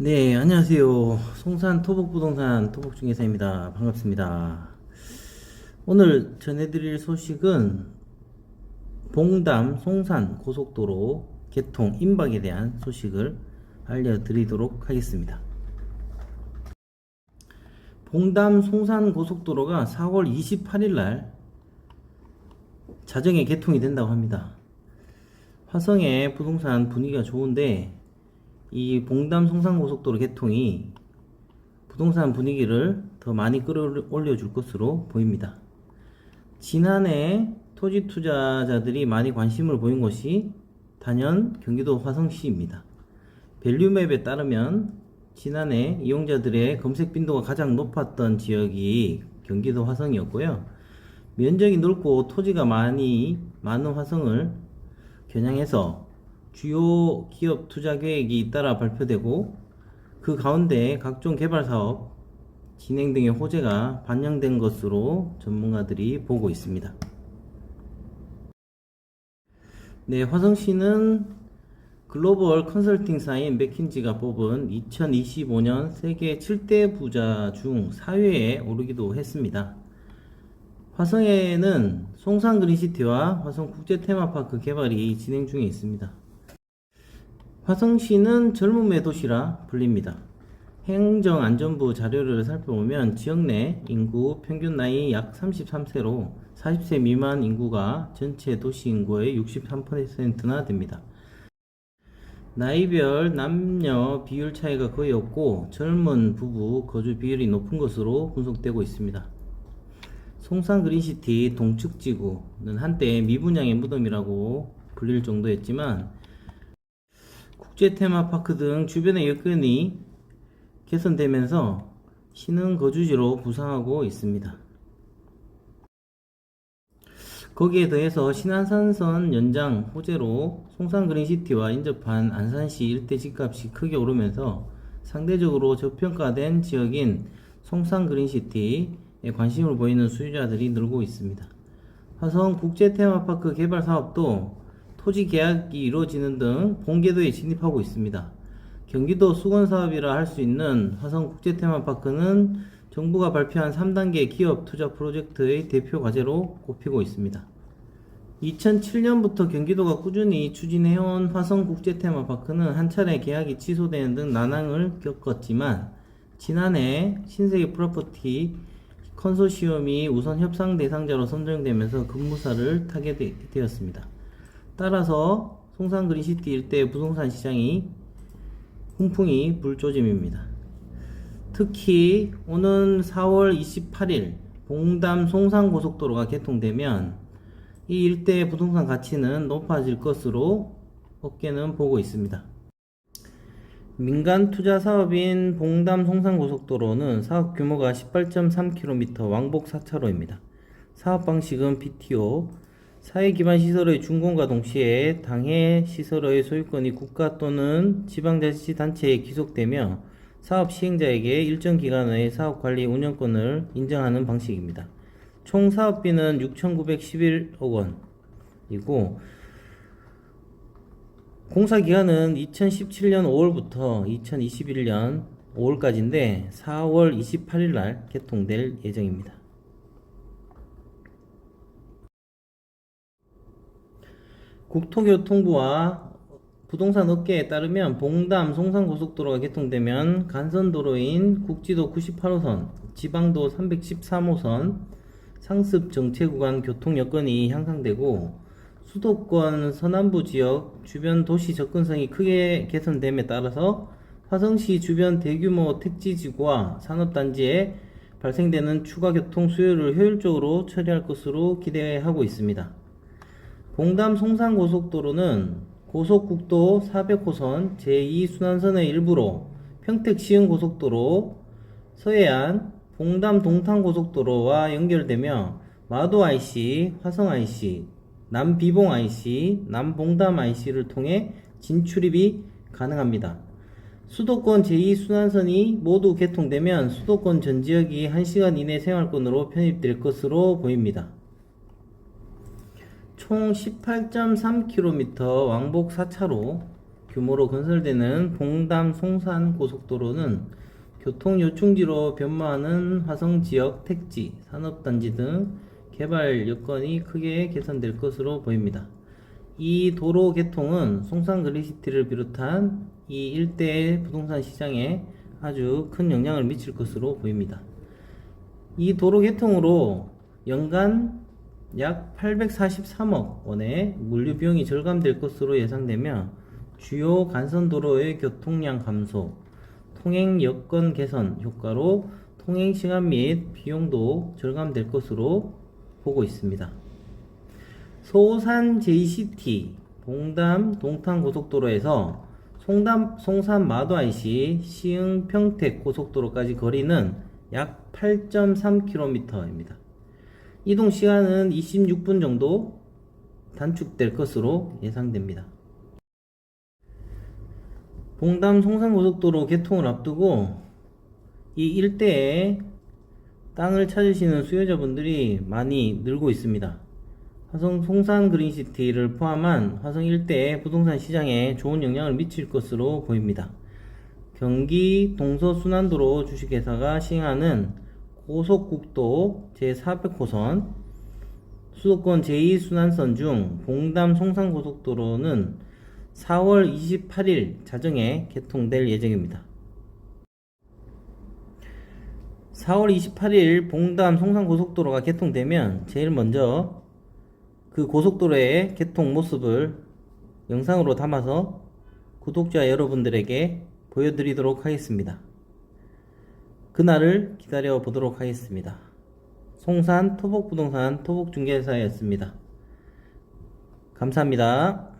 네, 안녕하세요. 송산 토복부동산 토복중개사입니다. 반갑습니다. 오늘 전해드릴 소식은 봉담 송산 고속도로 개통 임박에 대한 소식을 알려드리도록 하겠습니다. 봉담 송산 고속도로가 4월 28일 날 자정에 개통이 된다고 합니다. 화성의 부동산 분위기가 좋은데 이 봉담 송산고속도로 개통이 부동산 분위기를 더 많이 끌어올려 줄 것으로 보입니다. 지난해 토지 투자자들이 많이 관심을 보인 곳이 단연 경기도 화성시입니다. 밸류맵에 따르면 지난해 이용자들의 검색 빈도가 가장 높았던 지역이 경기도 화성이었고요. 면적이 넓고 토지가 많은 화성을 겨냥해서 주요 기업 투자 계획이 따라 발표되고 그 가운데 각종 개발 사업 진행 등의 호재가 반영된 것으로 전문가들이 보고 있습니다. 네, 화성시는 글로벌 컨설팅사인 맥킨지가 뽑은 2025년 세계 7대 부자 중 4위에 오르기도 했습니다. 화성에는 송산 그린시티와 화성 국제 테마파크 개발이 진행 중에 있습니다. 화성시는 젊음의 도시라 불립니다. 행정안전부 자료를 살펴보면 지역 내 인구 평균 나이 약 33세로 40세 미만 인구가 전체 도시 인구의 63%나 됩니다. 나이별 남녀 비율 차이가 거의 없고 젊은 부부 거주 비율이 높은 것으로 분석되고 있습니다. 송산 그린시티 동측지구는 한때 미분양의 무덤이라고 불릴 정도였지만 국제 테마파크 등 주변의 여건이 개선되면서 신흥 거주지로 부상하고 있습니다. 거기에 더해서 신안산선 연장 호재로 송산 그린시티와 인접한 안산시 일대 집값이 크게 오르면서 상대적으로 저평가된 지역인 송산 그린시티에 관심을 보이는 수요자들이 늘고 있습니다. 화성 국제 테마파크 개발 사업도 토지 계약이 이루어지는 등 본궤도에 진입하고 있습니다. 경기도 수건사업이라 할 수 있는 화성 국제 테마파크는 정부가 발표한 3단계 기업 투자 프로젝트의 대표 과제로 꼽히고 있습니다. 2007년부터 경기도가 꾸준히 추진해온 화성 국제 테마파크는 한 차례 계약이 취소되는 등 난항을 겪었지만 지난해 신세계 프로퍼티 컨소시엄이 우선 협상 대상자로 선정되면서 급무사를 타게 되었습니다. 따라서 송산 그린시티 일대 부동산 시장이 훈풍이 불 조짐입니다. 특히 오는 4월 28일 봉담 송산 고속도로가 개통되면 이 일대의 부동산 가치는 높아질 것으로 업계는 보고 있습니다. 민간 투자 사업인 봉담 송산 고속도로는 사업 규모가 18.3km 왕복 4차로입니다. 사업 방식은 BTO, 사회기반 시설의 준공과 동시에 당해 시설의 소유권이 국가 또는 지방자치단체에 귀속되며 사업 시행자에게 일정 기간의 사업관리 운영권을 인정하는 방식입니다. 총 사업비는 6,911억 원이고 공사기간은 2017년 5월부터 2021년 5월까지인데 4월 28일 날 개통될 예정입니다. 국토교통부와 부동산 업계에 따르면 봉담 송산고속도로가 개통되면 간선도로인 국지도 98호선, 지방도 313호선 상습 정체구간 교통 여건이 향상되고 수도권 서남부 지역 주변 도시 접근성이 크게 개선됨에 따라서 화성시 주변 대규모 택지지구와 산업단지에 발생되는 추가 교통 수요를 효율적으로 처리할 것으로 기대하고 있습니다. 봉담 송산고속도로는 고속국도 400호선 제2순환선의 일부로 평택 시흥고속도로, 서해안 봉담 동탄고속도로와 연결되며 마도 IC, 화성 IC, 남비봉 IC, 남봉담 IC를 통해 진출입이 가능합니다. 수도권 제2순환선이 모두 개통되면 수도권 전 지역이 1시간 이내 생활권으로 편입될 것으로 보입니다. 총 18.3km 왕복 4차로 규모로 건설되는 봉담 송산 고속도로는 교통 요충지로 변모하는 화성 지역 택지, 산업단지 등 개발 여건이 크게 개선될 것으로 보입니다. 이 도로 개통은 송산 그린시티를 비롯한 이 일대의 부동산 시장에 아주 큰 영향을 미칠 것으로 보입니다. 이 도로 개통으로 연간 약 843억 원의 물류 비용이 절감될 것으로 예상되며 주요 간선도로의 교통량 감소, 통행 여건 개선 효과로 통행 시간 및 비용도 절감될 것으로 보고 있습니다. 소산 JCT 봉담 동탄 고속도로에서 송산 마도 IC 시흥 평택 고속도로까지 거리는 약 8.3km입니다. 이동 시간은 26분 정도 단축될 것으로 예상됩니다. 봉담 송산고속도로 개통을 앞두고 이 일대에 땅을 찾으시는 수요자분들이 많이 늘고 있습니다. 화성 송산 그린시티를 포함한 화성 일대의 부동산 시장에 좋은 영향을 미칠 것으로 보입니다. 경기 동서순환도로 주식회사가 시행하는 고속국도 제400호선 수도권 제2순환선 중 봉담 송산고속도로는 4월 28일 자정에 개통될 예정입니다. 4월 28일 봉담 송산고속도로가 개통되면 제일 먼저 그 고속도로의 개통 모습을 영상으로 담아서 구독자 여러분들에게 보여드리도록 하겠습니다. 그날을 기다려 보도록 하겠습니다. 송산 토복부동산 토복중개사였습니다. 감사합니다.